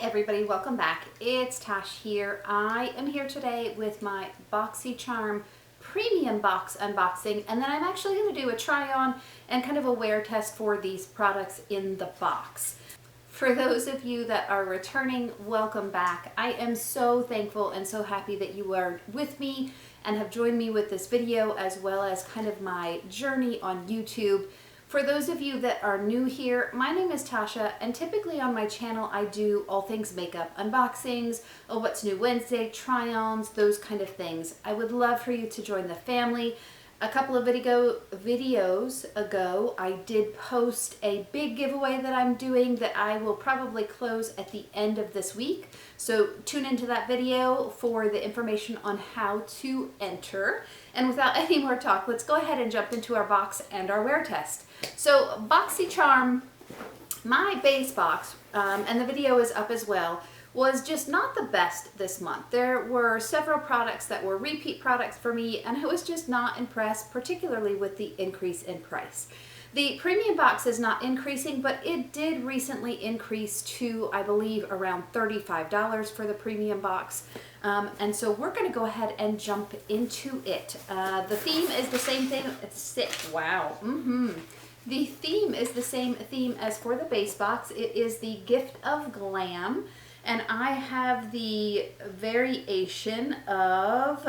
Everybody, welcome back. It's Tash here. I am here today with my BoxyCharm premium box unboxing, and then I'm actually going to do a try on and kind of a wear test for these products in the box. For those of you that are returning, welcome back. I am so thankful and so happy that you are with me and have joined me with this video, as well as kind of my journey on YouTube. For those of you that are new here, my name is Tasha, and typically on my channel I do all things makeup unboxings, what's new Wednesday, try-ons, those kind of things. I would love for you to join the family. A couple of videos ago, I did post a big giveaway that I'm doing that I will probably close at the end of this week. So tune into that video for the information on how to enter. And without any more talk, let's go ahead and jump into our box and our wear test. So BoxyCharm, my base box, and the video is up as well, was just not the best this month. There were several products that were repeat products for me, and I was just not impressed, particularly with the increase in price. The premium box is not increasing, but it did recently increase to, I believe, around $35 for the premium box. And so we're going to go ahead and jump into it. The theme is the same thing. It's sick. Wow. The theme is the same theme as for the base box. It is the Gift of Glam. And I have the variation of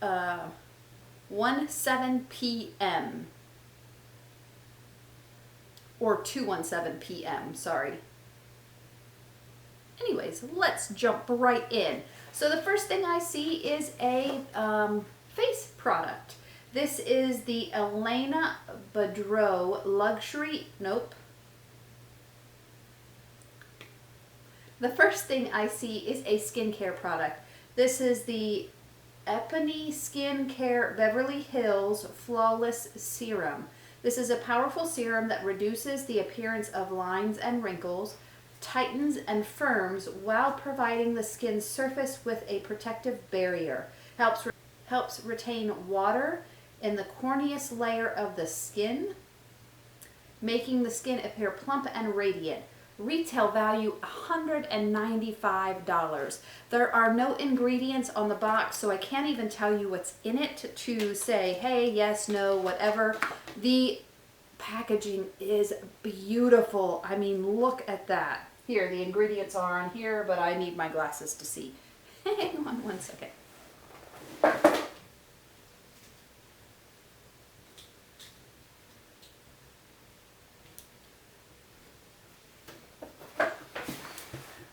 1:07 p.m. or 2:17 p.m. Sorry. Anyways, let's jump right in. So the first thing I see is a face product. This is the Elena Boudreau Luxury. Nope. The first thing I see is a skincare product. This is the Ebony Skincare Beverly Hills Flawless Serum. This is a powerful serum that reduces the appearance of lines and wrinkles, tightens and firms while providing the skin's surface with a protective barrier. Helps retain water in the corneous layer of the skin, making the skin appear plump and radiant. Retail value $195. There are no ingredients on the box, so I can't even tell you what's in it to say, hey, yes, no, whatever. The packaging is beautiful. I mean, look at that. Here, the ingredients are on here, but I need my glasses to see. Hang on one second.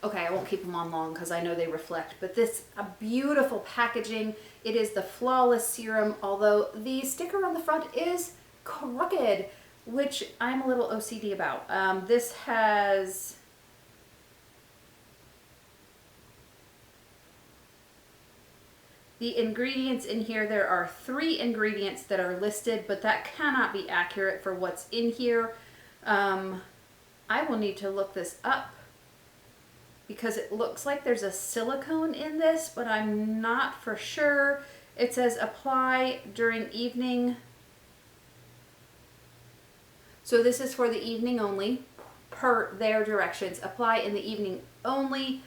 Okay, I won't keep them on long because I know they reflect, but this a beautiful packaging. It is the Flawless Serum, although the sticker on the front is crooked, which I'm a little OCD about. This has the ingredients in here. There are 3 ingredients that are listed, but that cannot be accurate for what's in here. I will need to look this up, because it looks like there's a silicone in this, but I'm not for sure. It says apply during evening. So this is for the evening only, per their directions. Apply in the evening only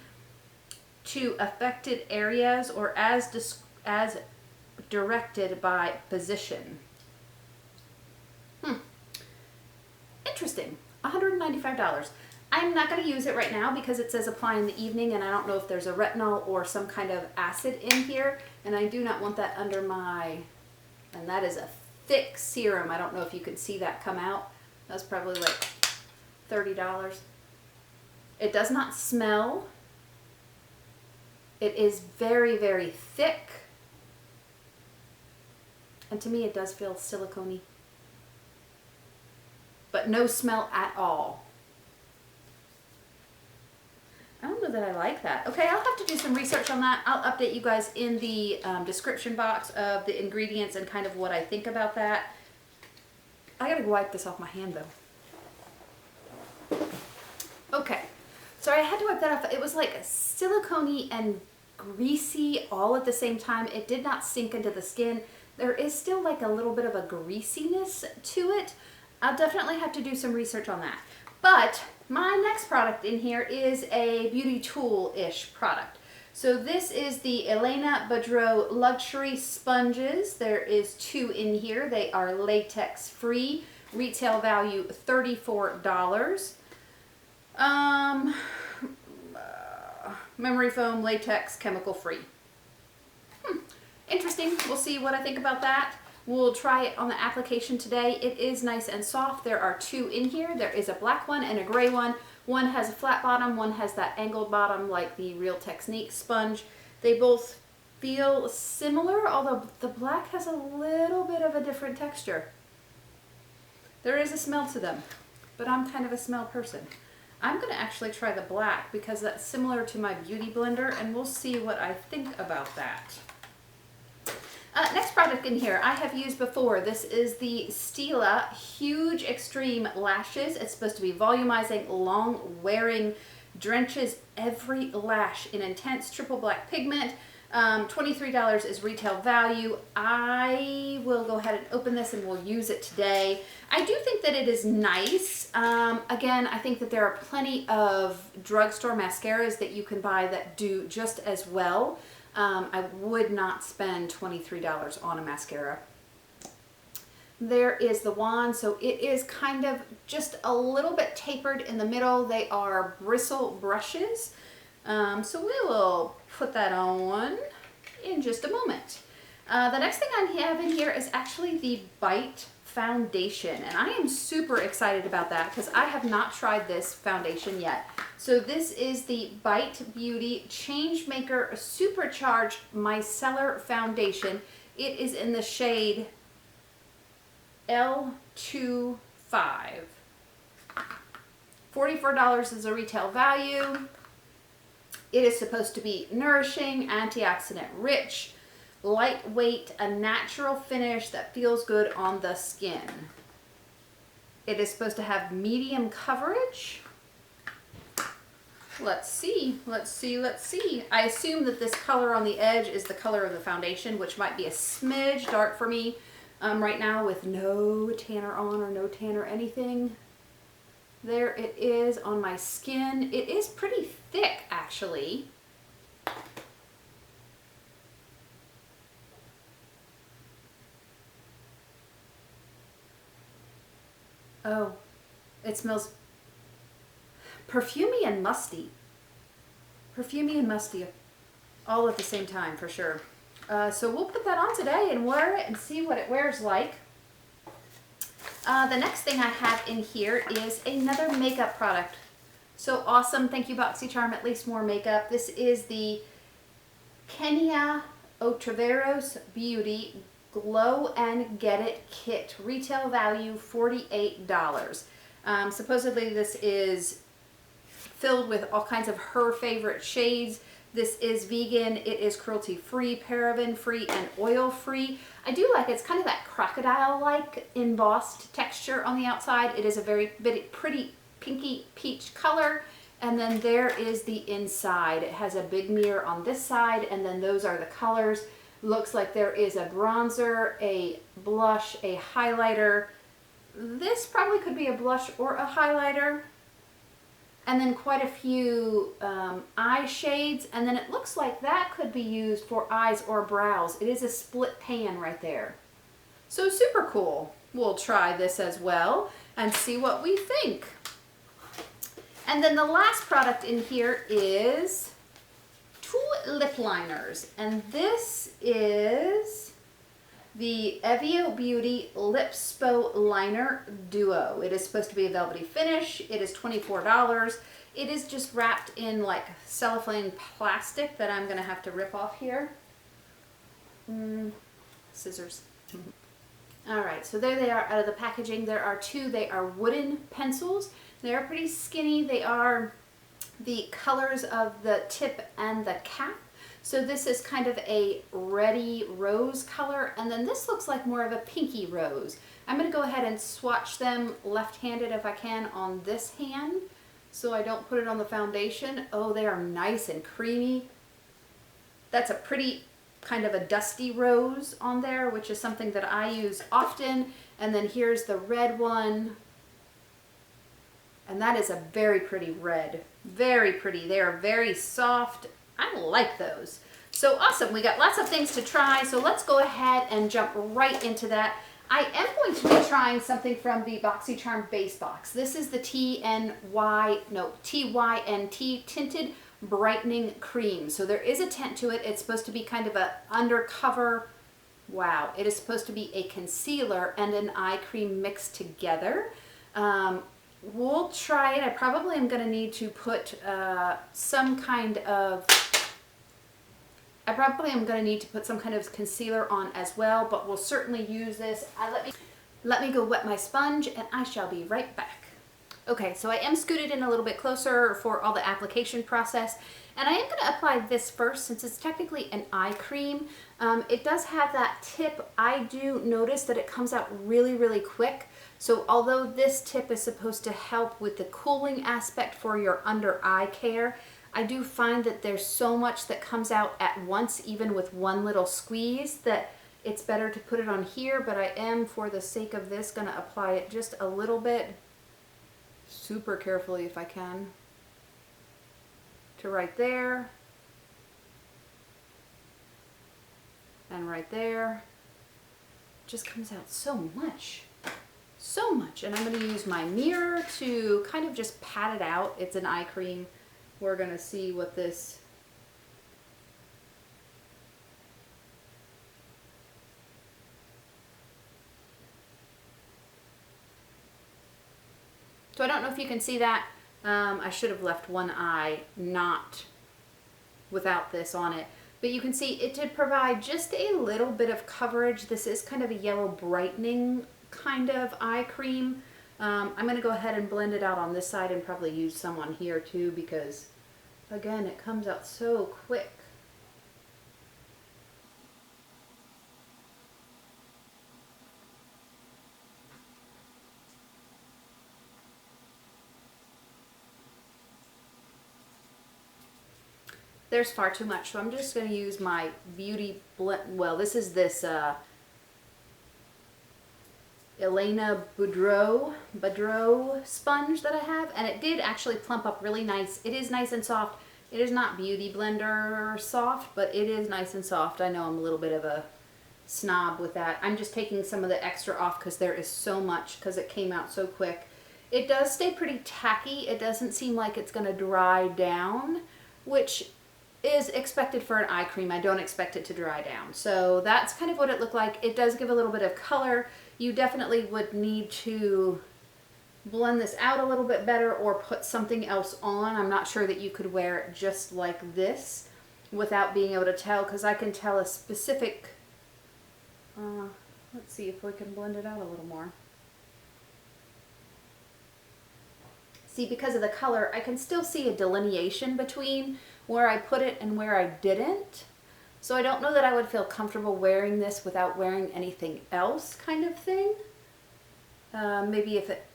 to affected areas or as directed by physician. Interesting. $195. I'm not going to use it right now because it says apply in the evening, and I don't know if there's a retinol or some kind of acid in here, and I do not want that under my, and that is a thick serum. I don't know if you can see that come out. That's probably like $30. It does not smell. It is very, very thick, and to me it does feel silicone-y, but no smell at all. I don't know that I like that. Okay, I'll have to do some research on that. I'll update you guys in the description box of the ingredients and kind of what I think about that. I gotta wipe this off my hand though. Okay, so I had to wipe that off. It was like silicone-y and greasy all at the same time. It did not sink into the skin. There is still like a little bit of a greasiness to it. I'll definitely have to do some research on that. But My next product in here is a beauty tool-ish product. So this is the Elena Boudreau Luxury Sponges. There is 2 in here. They are latex free. Retail value $34. Memory foam, latex, chemical free. Interesting. We'll see what I think about that. We'll try it on the application today. It is nice and soft. There are 2 in here. There is a black one and a gray one. One has a flat bottom, one has that angled bottom like the Real Technique sponge. They both feel similar, although the black has a little bit of a different texture. There is a smell to them, but I'm kind of a smell person. I'm going to actually try the black because that's similar to my beauty blender, and we'll see what I think about that. Next product in here I have used before. This is the Stila Huge Extreme Lashes. It's supposed to be volumizing, long wearing, drenches every lash in intense triple black pigment. $23 is retail value. I will go ahead and open this and we'll use it today. I do think that it is nice. Again, I think that there are plenty of drugstore mascaras that you can buy that do just as well. I would not spend $23 on a mascara. There is the wand, so it is kind of just a little bit tapered in the middle. They are bristle brushes. So we will put that on in just a moment. The next thing I have in here is actually the Bite foundation, and I am super excited about that because I have not tried this foundation yet. So this is the Bite Beauty Changemaker Supercharged Micellar Foundation. It is in the shade L25. $44 is a retail value. It is supposed to be nourishing, antioxidant rich, lightweight, a natural finish that feels good on the skin. It is supposed to have medium coverage. Let's see, let's see, let's see. I assume that this color on the edge is the color of the foundation, which might be a smidge dark for me right now with no tanner on or no tan or anything. There it is on my skin. It is pretty thick, actually. Oh, it smells perfumey and musty. Perfumey and musty all at the same time, for sure. So we'll put that on today and wear it and see what it wears like. The next thing I have in here is another makeup product. So awesome. Thank you, BoxyCharm. At least more makeup. This is the Kenya Otraveros Beauty Glow and Get It Kit. Retail value $48. Supposedly this is filled with all kinds of her favorite shades. This is vegan, it is cruelty-free, paraben-free, and oil-free. I do like it. It's kind of that crocodile-like embossed texture on the outside. It is a very pretty pinky peach color. And then there is the inside. It has a big mirror on this side, and then those are the colors. Looks like there is a bronzer, a blush, a highlighter. This probably could be a blush or a highlighter. And then quite a few eye shades, and then it looks like that could be used for eyes or brows. It is a split pan right there. So super cool. We'll try this as well and see what we think. And then the last product in here is 2 lip liners, and this is the Evio Beauty Lipspo Liner Duo. It is supposed to be a velvety finish. It is $24. It is just wrapped in like cellophane plastic that I'm gonna have to rip off here. Scissors. All right, so there they are out of the packaging. There are 2. They are wooden pencils. They are pretty skinny. They are the colors of the tip and the cap. So this is kind of a reddy rose color, and then this looks like more of a pinky rose. I'm going to go ahead and swatch them left-handed if I can on this hand so I don't put it on the foundation. Oh, they are nice and creamy. That's a pretty kind of a dusty rose on there, which is something that I use often. And then here's the red one. And that is a very pretty red. Very pretty. They are very soft. I like those. So awesome. We got lots of things to try. So let's go ahead and jump right into that. I am going to be trying something from the BoxyCharm base box. This is the TYNT Tinted Brightening Cream. So there is a tint to it. It's supposed to be kind of a undercover. Wow. It is supposed to be a concealer and an eye cream mixed together. We'll try it. I probably am going to need to put some kind of concealer on as well, but we'll certainly use this. Let me go wet my sponge and I shall be right back. Okay, so I am scooted in a little bit closer for all the application process, and I am going to apply this first since it's technically an eye cream. It does have that tip. I do notice that it comes out really, really quick. So although this tip is supposed to help with the cooling aspect for your under eye care, I do find that there's so much that comes out at once, even with one little squeeze, that it's better to put it on here, but I am, for the sake of this, going to apply it just a little bit, super carefully if I can, to right there, and right there. Just comes out so much. So much. And I'm going to use my mirror to kind of just pat it out. It's an eye cream. We're going to see what this... So I don't know if you can see that. I should have left one eye not without this on it. But you can see it did provide just a little bit of coverage. This is kind of a yellow brightening kind of eye cream. I'm going to go ahead and blend it out on this side and probably use some on here too, because again, it comes out so quick. There's far too much, so I'm just going to use my Beauty Blend. Well, this is this Elena Boudreau sponge that I have, and it did actually plump up really nice. It is nice and soft. It is not Beauty Blender soft, but it is nice and soft. I know I'm a little bit of a snob with that. I'm just taking some of the extra off because there is so much, because it came out so quick. It does stay pretty tacky. It doesn't seem like it's going to dry down, which is expected for an eye cream. I don't expect it to dry down. So that's kind of what it looked like. It does give a little bit of color. You definitely would need to blend this out a little bit better or put something else on. I'm not sure that you could wear it just like this without being able to tell, because I can tell a specific, let's see if we can blend it out a little more. See, because of the color, I can still see a delineation between where I put it and where I didn't. So I don't know that I would feel comfortable wearing this without wearing anything else, kind of thing. Maybe if it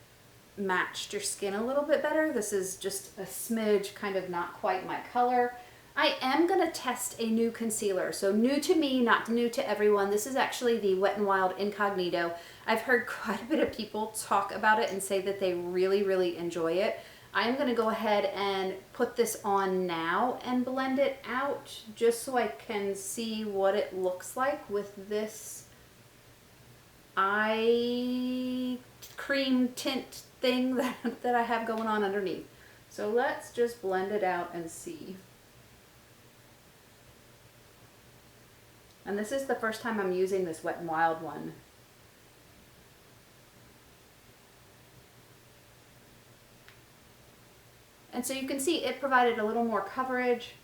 matched your skin a little bit better. This is just a smidge, kind of not quite my color. I am going to test a new concealer. So new to me, not new to everyone. This is actually the Wet n Wild Incognito. I've heard quite a bit of people talk about it and say that they really, really enjoy it. I'm going to go ahead and put this on now and blend it out just so I can see what it looks like with this eye cream tint thing that I have going on underneath. So let's just blend it out and see. And this is the first time I'm using this Wet n Wild one. And so you can see it provided a little more coverage.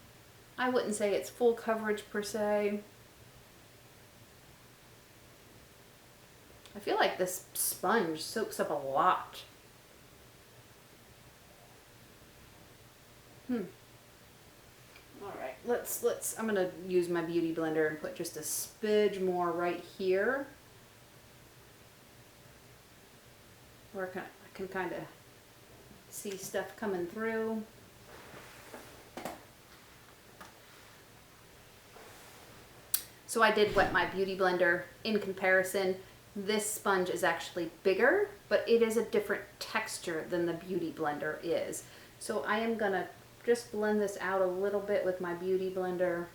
I wouldn't say it's full coverage per se. I feel like this sponge soaks up a lot. Alright, let's, I'm gonna use my beauty blender and put just a smidge more right here. Where I can kind of see stuff coming through. So I did wet my beauty blender in comparison. this sponge is actually bigger, but it is a different texture than the Beauty Blender is. So I am gonna just blend this out a little bit with my Beauty Blender.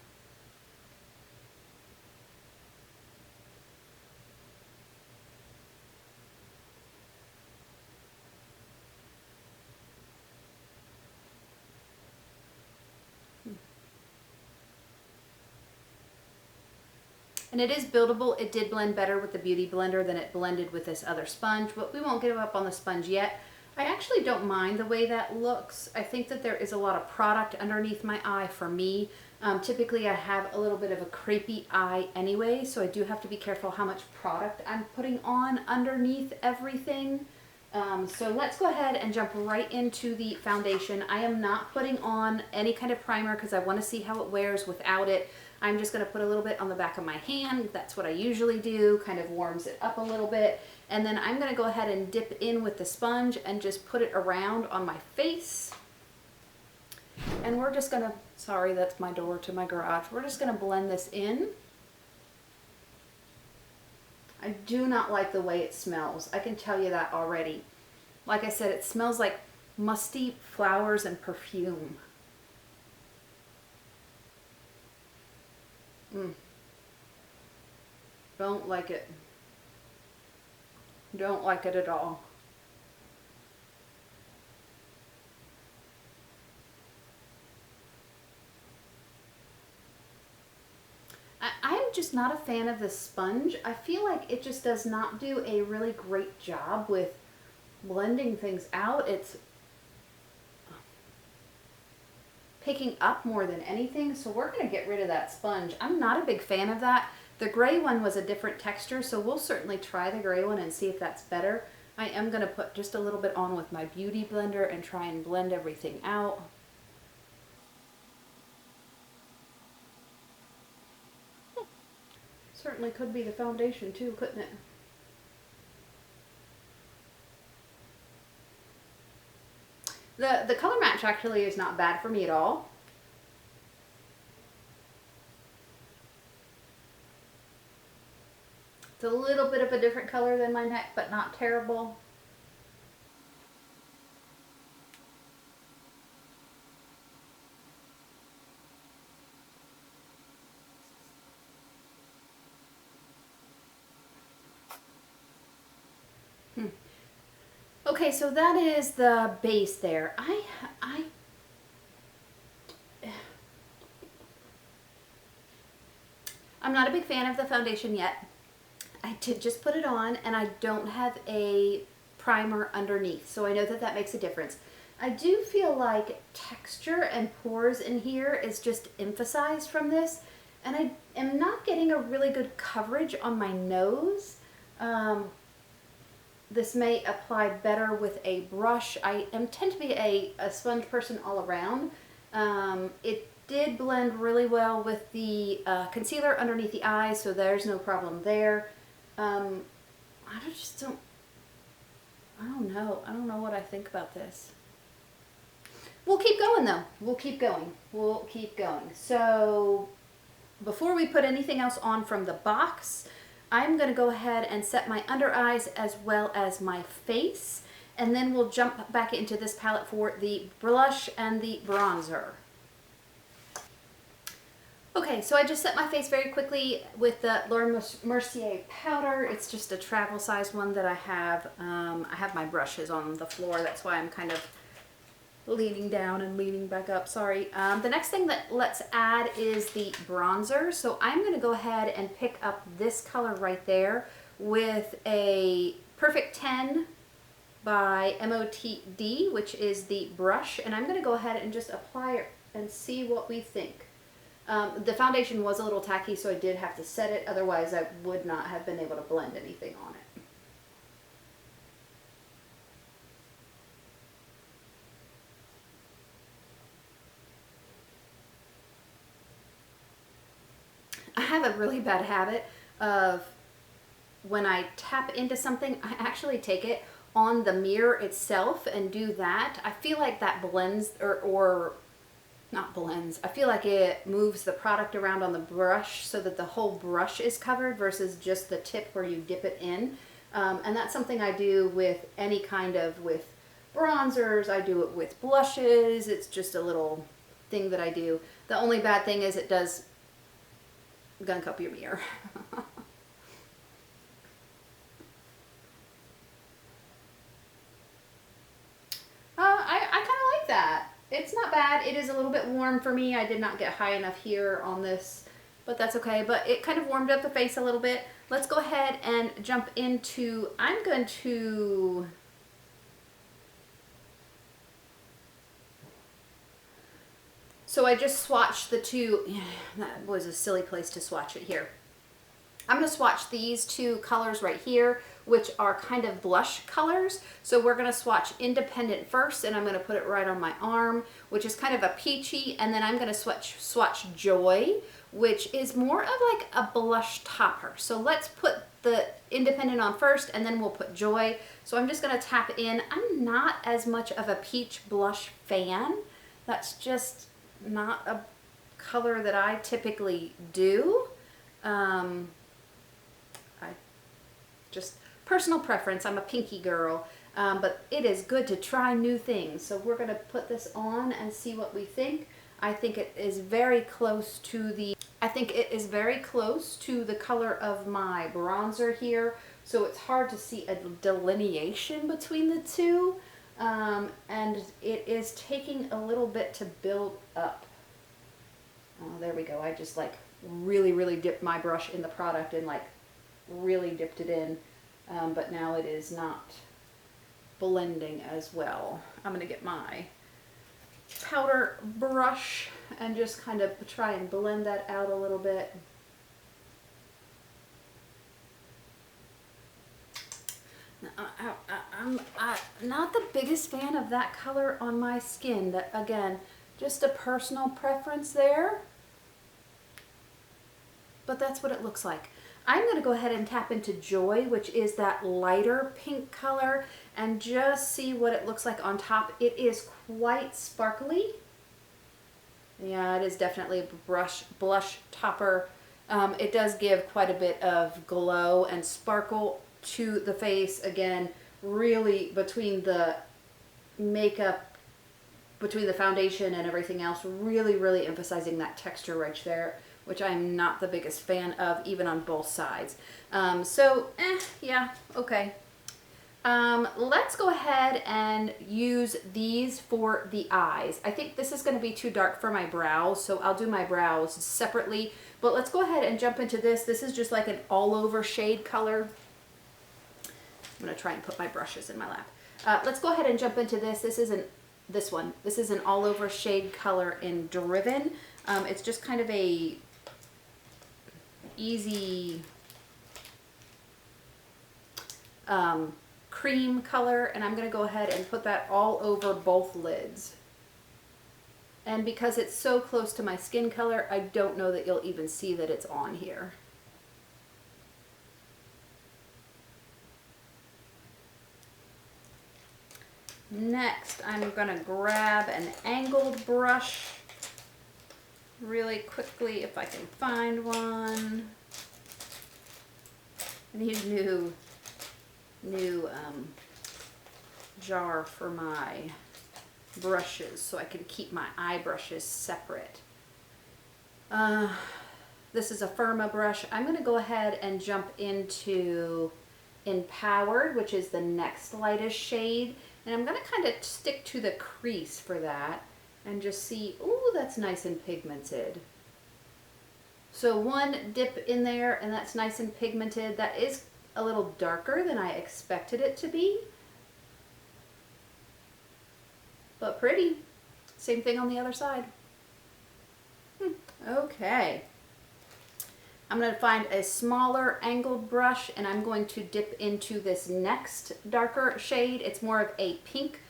And it is buildable. It did blend better with the Beauty Blender than it blended with this other sponge, but we won't give up on the sponge yet. I actually don't mind the way that looks. I think that there is a lot of product underneath my eye for me. Typically I have a little bit of a crepey eye anyway, so I do have to be careful how much product I'm putting on underneath everything. So let's go ahead and jump right into the foundation. I am not putting on any kind of primer because I want to see how it wears without it. I'm just going to put a little bit on the back of my hand. That's what I usually do, kind of warms it up a little bit. And then I'm going to go ahead and dip in with the sponge and just put it around on my face. And we're just going to, sorry, that's my door to my garage. We're just going to blend this in. I do not like the way it smells. I can tell you that already. Like I said, it smells like musty flowers and perfume. Don't like it. Don't like it at all. I'm just not a fan of this sponge. I feel like it just does not do a really great job with blending things out. It's picking up more than anything, so we're going to get rid of that sponge. I'm not a big fan of that. The gray one was a different texture, so we'll certainly try the gray one and see if that's better. I am going to put just a little bit on with my Beauty Blender and try and blend everything out. Certainly could be the foundation too, couldn't it? The color match actually is not bad for me at all. It's a little bit of a different color than my neck, but not terrible. Okay, so that is the base there. I'm not a big fan of the foundation yet. I did just put it on and I don't have a primer underneath, so I know that that makes a difference. I do feel like texture and pores in here is just emphasized from this, and I am not getting a really good coverage on my nose. This may apply better with a brush. I tend to be a sponge person all around. It did blend really well with the concealer underneath the eyes, so there's no problem there. I don't know what I think about this. We'll keep going though. We'll keep going. We'll keep going. So before we put anything else on from the box, I'm going to go ahead and set my under eyes as well as my face, and then we'll jump back into this palette for the blush and the bronzer. Okay, so I just set my face very quickly with the Laura Mercier powder. It's just a travel size one that I have. I have my brushes on the floor, that's why I'm kind of leaning down and leaning back up, sorry. The next thing that let's add is the bronzer. So I'm going to go ahead and pick up this color right there with a Perfect 10 by MOTD, which is the brush, and I'm going to go ahead and just apply it and see what we think. The foundation was a little tacky, so I did have to set it, otherwise I would not have been able to blend anything on it. I have a really bad habit of when I tap into something, I actually take it on the mirror itself and do that. I feel like that blends or not blends. I feel like it moves the product around on the brush so that the whole brush is covered versus just the tip where you dip it in. And that's something I do with any kind of, with bronzers, I do it with blushes. It's just a little thing that I do. The only bad thing is it does gunk up your mirror. I kind of like that. It's not bad. It is a little bit warm for me. I did not get high enough here on this, but that's okay. But it kind of warmed up the face a little bit. Let's go ahead and jump into, I'm going to, so I just swatched the two. Yeah, that was a silly place to swatch it here. I'm going to swatch these two colors right here, which are kind of blush colors. So we're going to swatch Independent first, and I'm going to put it right on my arm, which is kind of a peachy, and then I'm going to swatch Joy, which is more of like a blush topper. So let's put the Independent on first, and then we'll put Joy. So I'm just going to tap in. I'm not as much of a peach blush fan. That's just not a color that I typically do. Just personal preference. I'm a pinky girl, but it is good to try new things. So we're going to put this on and see what we think. I think it is very close to the, color of my bronzer here. So it's hard to see a delineation between the two. And it is taking a little bit to build up. Oh, there we go. I just like really dipped my brush in the product and like really dipped it in, but now it is not blending as well. I'm going to get my powder brush and just kind of try and blend that out a little bit. I'm not the biggest fan of that color on my skin. That, again, just a personal preference there, but that's what it looks like. I'm going to go ahead and tap into Joy, which is that lighter pink color, and just see what it looks like on top. It is quite sparkly. Yeah, it is definitely a blush topper. It does give quite a bit of glow and sparkle to the face. Again, really between the makeup, between the foundation and everything else, really emphasizing that texture right there, which I'm not the biggest fan of, even on both sides. Yeah, okay. Let's go ahead and use these for the eyes. I think this is going to be too dark for my brows, so I'll do my brows separately. But let's go ahead and jump into this. This is just like an all-over shade color. I'm going to try and put my brushes in my lap. Let's go ahead and jump into this. This is an all-over shade color in Driven. It's just kind of a easy cream color, and I'm going to go ahead and put that all over both lids. And because it's so close to my skin color, I don't know that you'll even see that it's on here. Next, I'm going to grab an angled brush really quickly if I can find one. I need a new jar for my brushes so I can keep my eye brushes separate. This is a Firma brush. I'm going to go ahead and jump into Empowered, which is the next lightest shade. And I'm going to kind of stick to the crease for that and just see, ooh, that's nice and pigmented. So one dip in there and that's nice and pigmented. That is a little darker than I expected it to be, but pretty. Same thing on the other side. Okay. I'm going to find a smaller angled brush and I'm going to dip into this next darker shade. It's more of a pink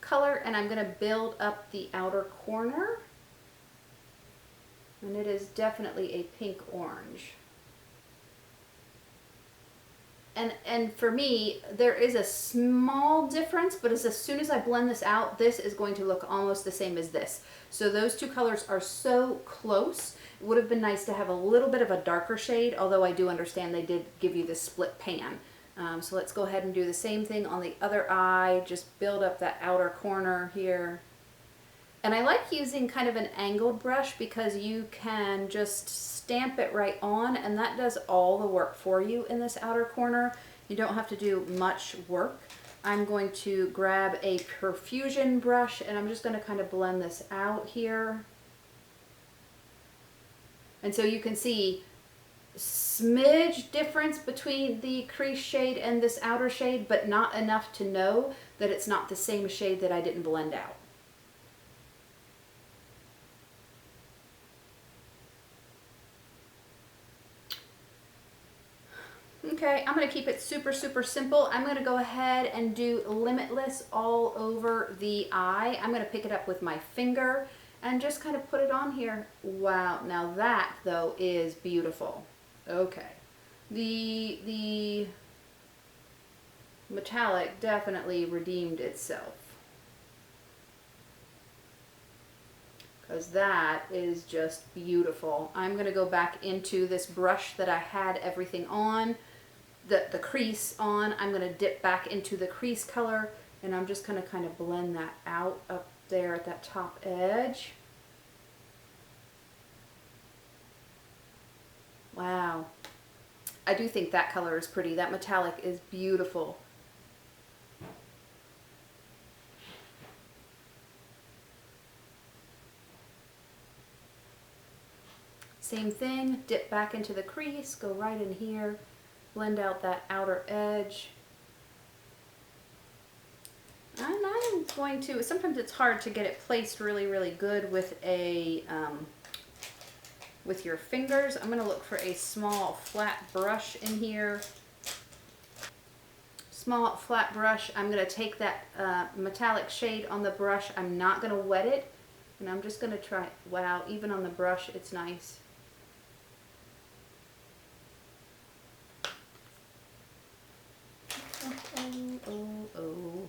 color, and I'm going to build up the outer corner. And it is definitely a pink orange. And for me, there is a small difference, but as soon as I blend this out, this is going to look almost the same as this. So those two colors are so close. It would have been nice to have a little bit of a darker shade, although I do understand they did give you this split pan. So let's go ahead and do the same thing on the other eye. Just build up that outer corner here. And I like using kind of an angled brush because you can just stamp it right on, and that does all the work for you in this outer corner. You don't have to do much work. I'm going to grab a perfusion brush and I'm just going to kind of blend this out here. And so you can see smidge difference between the crease shade and this outer shade, but not enough to know that it's not the same shade that I didn't blend out. Okay, I'm going to keep it super, super simple. I'm going to go ahead and do Limitless all over the eye. I'm going to pick it up with my finger and just kind of put it on here. Wow, now that though is beautiful. Okay, the metallic definitely redeemed itself, because that is just beautiful. I'm going to go back into this brush that I had everything on, the crease on. I'm going to dip back into the crease color, and I'm just going to kind of blend that out up there at that top edge. Wow. I do think that color is pretty. That metallic is beautiful. Same thing, dip back into the crease, go right in here, blend out that outer edge. And I'm going to, sometimes it's hard to get it placed really, really good with a, with your fingers. I'm going to look for a small flat brush in here. Small flat brush. I'm going to take that metallic shade on the brush. I'm not going to wet it, and I'm just going to try, wow, even on the brush it's nice. Oh.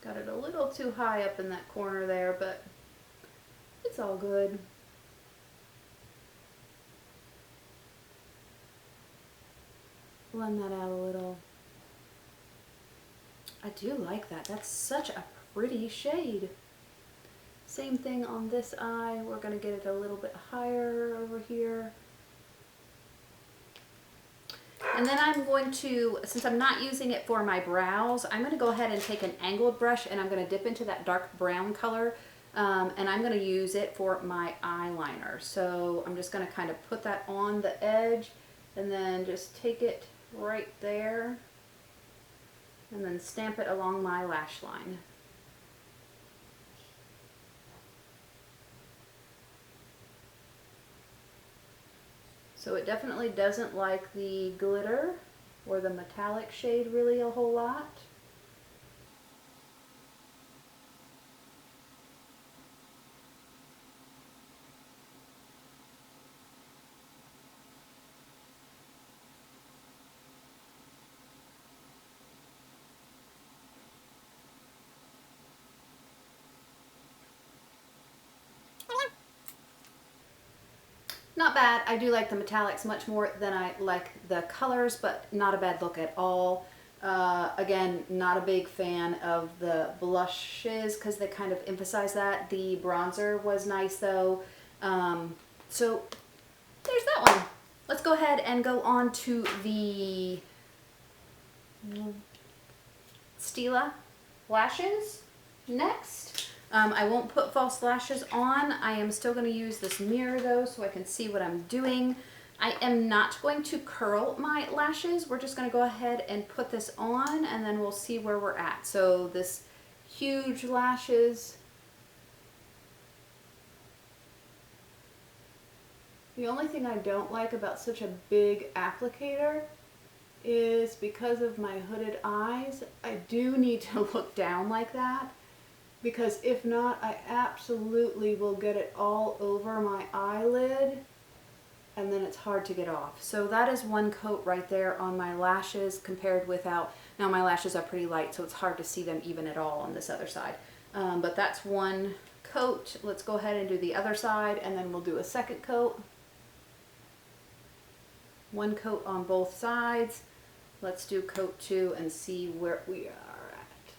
Got it a little too high up in that corner there, but it's all good. Blend that out a little. I do like that. That's such a pretty shade. Same thing on this eye. We're going to get it a little bit higher over here. And then I'm going to, since I'm not using it for my brows, I'm going to go ahead and take an angled brush and I'm going to dip into that dark brown color, and I'm going to use it for my eyeliner. So I'm just going to kind of put that on the edge and then just take it right there and then stamp it along my lash line. So it definitely doesn't like the glitter or the metallic shade really a whole lot. Not bad. I do like the metallics much more than I like the colors, but not a bad look at all. Again, not a big fan of the blushes because they kind of emphasize that. The bronzer was nice though. So there's that one. Let's go ahead and go on to the Stila Lashes next. I won't put false lashes on. I am still going to use this mirror though so I can see what I'm doing. I am not going to curl my lashes. We're just going to go ahead and put this on and then we'll see where we're at. So this huge lashes. The only thing I don't like about such a big applicator is because of my hooded eyes, I do need to look down like that. Because if not, I absolutely will get it all over my eyelid and then it's hard to get off. So that is one coat right there on my lashes compared without. Now my lashes are pretty light, so it's hard to see them even at all on this other side. But that's one coat. Let's go ahead and do the other side, and then we'll do a second coat. One coat on both sides. Let's do coat 2 and see where we are at.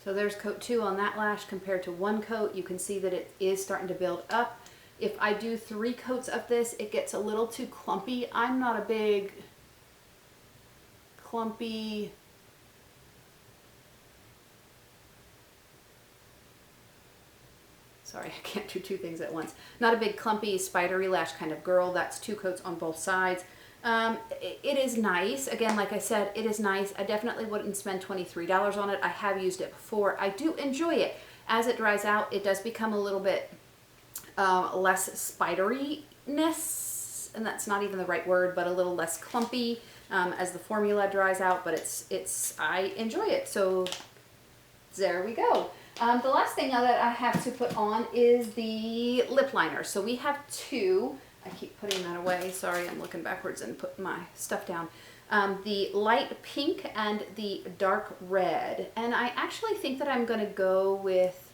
So there's coat 2 on that lash compared to one coat. You can see that it is starting to build up. If I do 3 coats of this, it gets a little too clumpy. I'm not a big clumpy sorry, I can't do 2 things at once. Not a big clumpy spidery lash kind of girl. That's 2 coats on both sides. It is nice. Again, like I said, it is nice. I definitely wouldn't spend $23 on it. I have used it before. I do enjoy it. As it dries out, it does become a little bit less spideryness, and that's not even the right word, but a little less clumpy as the formula dries out, but I enjoy it. So there we go. The last thing that I have to put on is the lip liner. So we have 2. I keep putting that away. Sorry, I'm looking backwards and putting my stuff down. The light pink and the dark red. And I actually think that I'm going to go with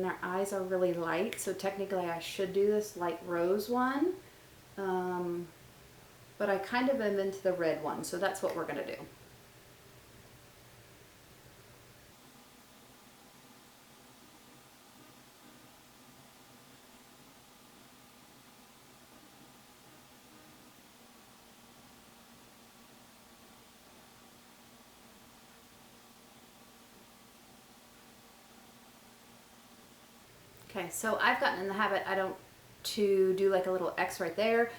our eyes are really light, so technically I should do this light rose one. But I kind of am into the red one, so that's what we're going to do. Okay, so I've gotten in the habit, to do like a little X right there,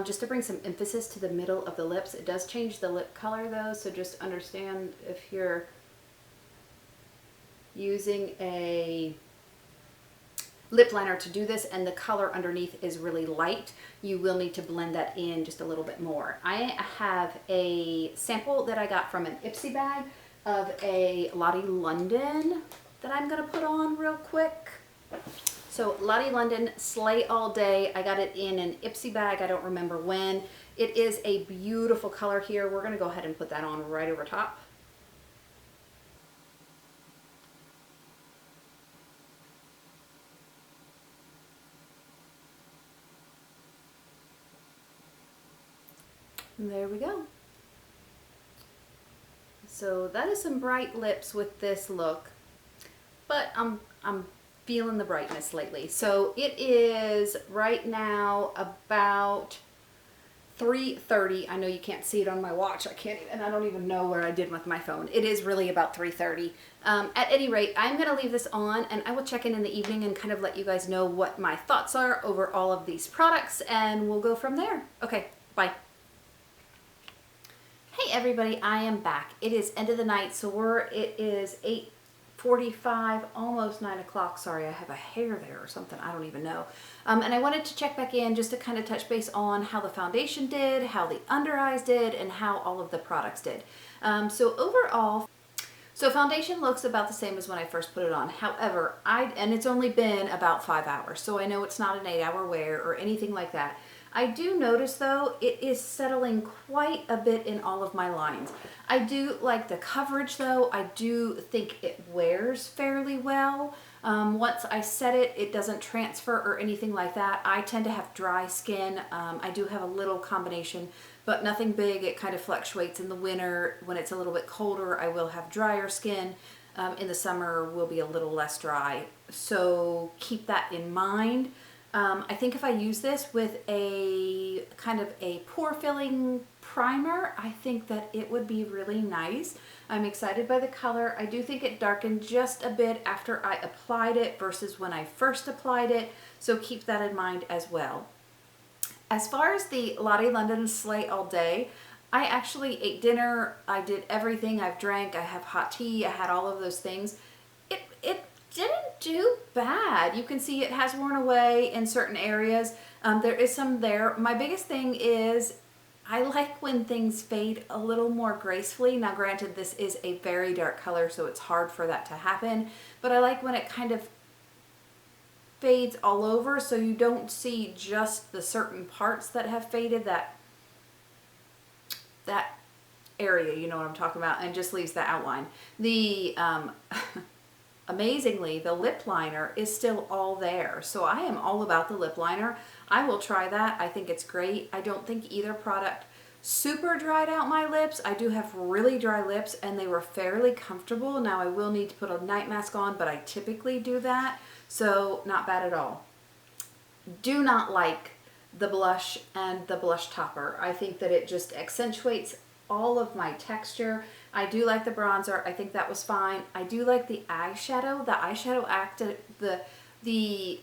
just to bring some emphasis to the middle of the lips. It does change the lip color though, so just understand if you're using a lip liner to do this and the color underneath is really light, you will need to blend that in just a little bit more. I have a sample that I got from an Ipsy bag of a Lottie London that I'm going to put on real quick. So Lottie London Slay All Day. I got it in an Ipsy bag. I don't remember when. It is a beautiful color here. We're going to go ahead and put that on right over top. And there we go. So that is some bright lips with this look, but I'm feeling the brightness lately. So it is right now about 3:30. I know you can't see it on my watch. I don't even know where I did with my phone. It is really about 3:30. At any rate, I'm going to leave this on and I will check in the evening and kind of let you guys know what my thoughts are over all of these products, and we'll go from there. Okay, bye. Hey everybody, I am back. It is end of the night, so it is 8:45, almost 9 o'clock. Sorry, I have a hair there or something. I don't even know. And I wanted to check back in just to kind of touch base on how the foundation did, how the under eyes did, and how all of the products did. So overall, foundation looks about the same as when I first put it on. However, and it's only been about 5 hours, so I know it's not an 8-hour wear or anything like that. I do notice though, it is settling quite a bit in all of my lines. I do like the coverage though. I do think it wears fairly well. Once I set it, it doesn't transfer or anything like that. I tend to have dry skin. I do have a little combination, but nothing big. It kind of fluctuates in the winter. When it's a little bit colder, I will have drier skin. In the summer, will be a little less dry. So keep that in mind. I think if I use this with a kind of a pore filling primer, I think that it would be really nice. I'm excited by the color. I do think it darkened just a bit after I applied it versus when I first applied it, so keep that in mind as well. As far as the Lottie London Slay All Day, I actually ate dinner. I did everything. I've drank. I have hot tea. I had all of those things. It didn't do bad. You can see it has worn away in certain areas. There is some there. My biggest thing is I like when things fade a little more gracefully. Now granted, this is a very dark color, so it's hard for that to happen, but I like when it kind of fades all over, so you don't see just the certain parts that have faded, that area, you know what I'm talking about, and just leaves the outline. The amazingly, the lip liner is still all there, so I am all about the lip liner. I will try that. I think it's great. I don't think either product super dried out my lips. I do have really dry lips and they were fairly comfortable. Now I will need to put a night mask on, but I typically do that, so not bad at all. Do not like the blush and the blush topper. I think that it just accentuates all of my texture. I do like the bronzer. I think that was fine. I do like the eyeshadow. The eyeshadow acted, the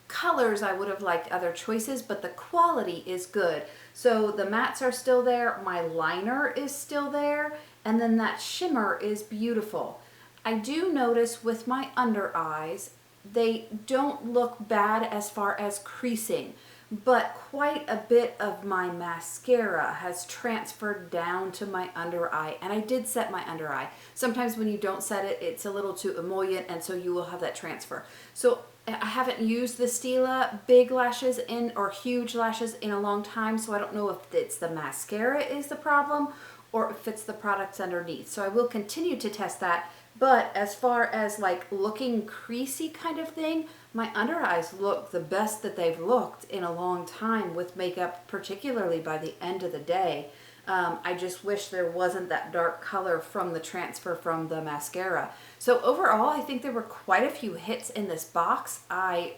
colors I would have liked other choices, but the quality is good. So the mattes are still there. My liner is still there. And then that shimmer is beautiful. I do notice with my under eyes, they don't look bad as far as creasing, but quite a bit of my mascara has transferred down to my under eye, and I did set my under eye. Sometimes when you don't set it, it's a little too emollient, and so you will have that transfer. So I haven't used the Stila big lashes or huge lashes in a long time, so I don't know if it's the mascara is the problem or if it's the products underneath. So I will continue to test that. But as far as like looking creasy kind of thing, my under eyes look the best that they've looked in a long time with makeup, particularly by the end of the day. I just wish there wasn't that dark color from the transfer from the mascara. So overall, I think there were quite a few hits in this box. I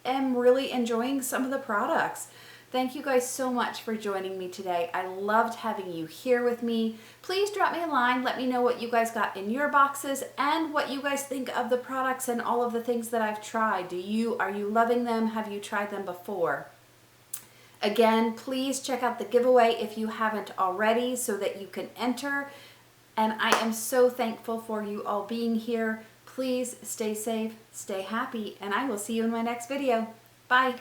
am really enjoying some of the products. Thank you guys so much for joining me today. I loved having you here with me. Please drop me a line. Let me know what you guys got in your boxes and what you guys think of the products and all of the things that I've tried. Are you loving them? Have you tried them before? Again, please check out the giveaway if you haven't already so that you can enter. And I am so thankful for you all being here. Please stay safe, stay happy, and I will see you in my next video. Bye.